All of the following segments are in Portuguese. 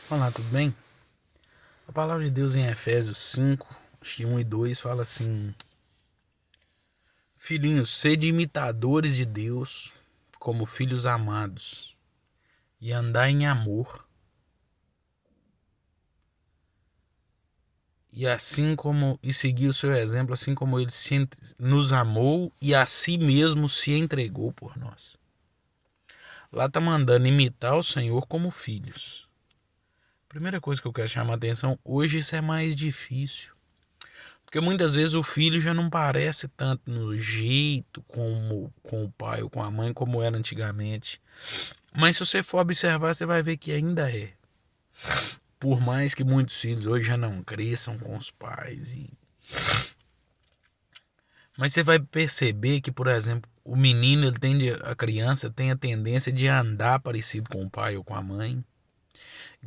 Olá, tudo bem? A palavra de Deus em Efésios 5, 1 e 2 fala assim: Filhinhos, sede imitadores de Deus como filhos amados e andai em amor. E seguir o seu exemplo, assim como ele nos amou e a si mesmo se entregou por nós. Lá tá mandando imitar o Senhor como filhos. Primeira coisa que eu quero chamar a atenção, hoje isso é mais difícil. Porque muitas vezes o filho já não parece tanto no jeito como com o pai ou com a mãe como era antigamente. Mas se você for observar, você vai ver que ainda é. Por mais que muitos filhos hoje já não cresçam com os pais. Mas você vai perceber que, por exemplo, o menino, a criança tem a tendência de andar parecido com o pai ou com a mãe.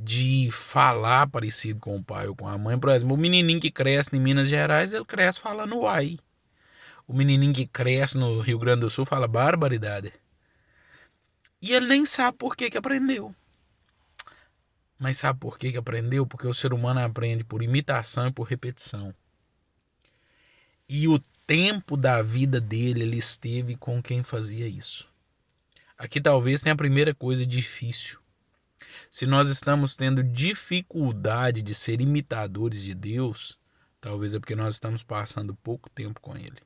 De falar parecido com o pai ou com a mãe. Por exemplo, o menininho que cresce em Minas Gerais, ele cresce falando uai. O menininho que cresce no Rio Grande do Sul fala barbaridade. E ele nem sabe por que aprendeu. Mas sabe por que aprendeu? Porque o ser humano aprende por imitação e por repetição. E o tempo da vida dele, ele esteve com quem fazia isso. Aqui talvez tenha a primeira coisa difícil. Se nós estamos tendo dificuldade de ser imitadores de Deus, talvez é porque nós estamos passando pouco tempo com Ele.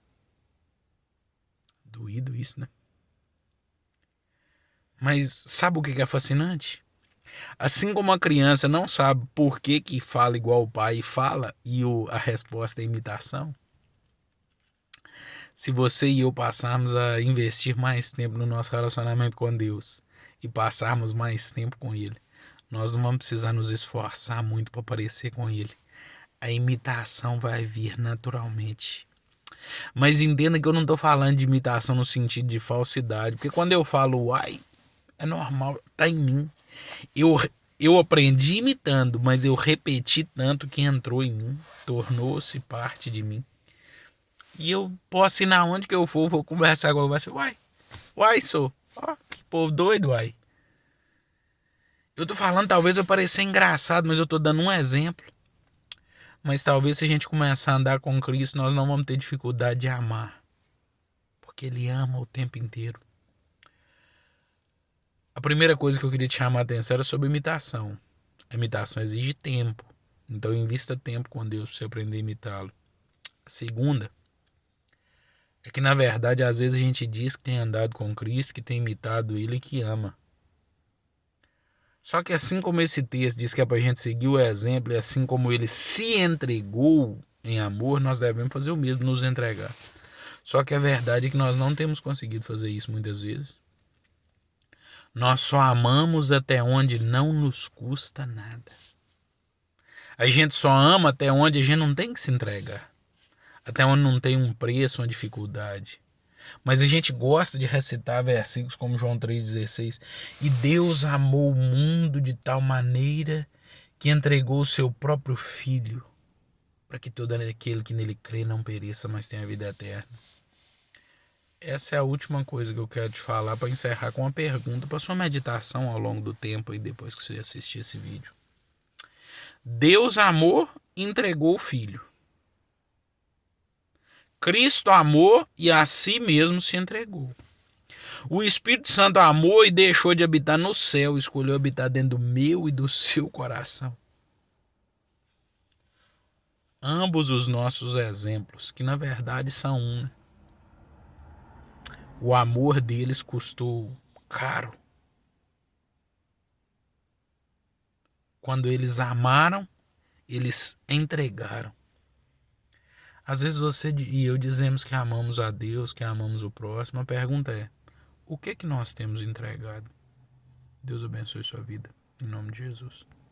Doído isso, né? Mas sabe o que é fascinante? Assim como a criança não sabe por que fala igual o pai fala e a resposta é imitação, se você e eu passarmos a investir mais tempo no nosso relacionamento com Deus e passarmos mais tempo com Ele, nós não vamos precisar nos esforçar muito para parecer com Ele. A imitação vai vir naturalmente. Mas entenda que eu não estou falando de imitação no sentido de falsidade, porque quando eu falo uai, é normal, tá em mim. Eu aprendi imitando, mas eu repeti tanto que entrou em mim, tornou-se parte de mim. E eu posso ir na onde que eu for, vou conversar com você, uai, sou. Ó, que povo doido, uai. Eu tô falando, talvez eu pareça engraçado, mas eu tô dando um exemplo. Mas talvez se a gente começar a andar com Cristo, nós não vamos ter dificuldade de amar. Porque Ele ama o tempo inteiro. A primeira coisa que eu queria te chamar a atenção era sobre imitação. A imitação exige tempo. Então invista tempo com Deus para você aprender a imitá-lo. A segunda é que na verdade às vezes a gente diz que tem andado com Cristo, que tem imitado Ele e que ama. Só que assim como esse texto diz que é para a gente seguir o exemplo e assim como Ele se entregou em amor, nós devemos fazer o mesmo, nos entregar. Só que a verdade é que nós não temos conseguido fazer isso muitas vezes. Nós só amamos até onde não nos custa nada. A gente só ama até onde a gente não tem que se entregar. Até onde não tem um preço, uma dificuldade. Mas a gente gosta de recitar versículos como João 3,16. E Deus amou o mundo de tal maneira que entregou o seu próprio Filho, para que todo aquele que nele crê não pereça, mas tenha a vida eterna. Essa é a última coisa que eu quero te falar para encerrar com uma pergunta para sua meditação ao longo do tempo e depois que você assistir esse vídeo. Deus amou e entregou o Filho. Cristo amou e a si mesmo se entregou. O Espírito Santo amou e deixou de habitar no céu, escolheu habitar dentro do meu e do seu coração. Ambos os nossos exemplos, que na verdade são um. O amor deles custou caro. Quando eles amaram, eles entregaram. Às vezes você e eu dizemos que amamos a Deus, que amamos o próximo. A pergunta é, o que nós temos entregado? Deus abençoe sua vida. Em nome de Jesus.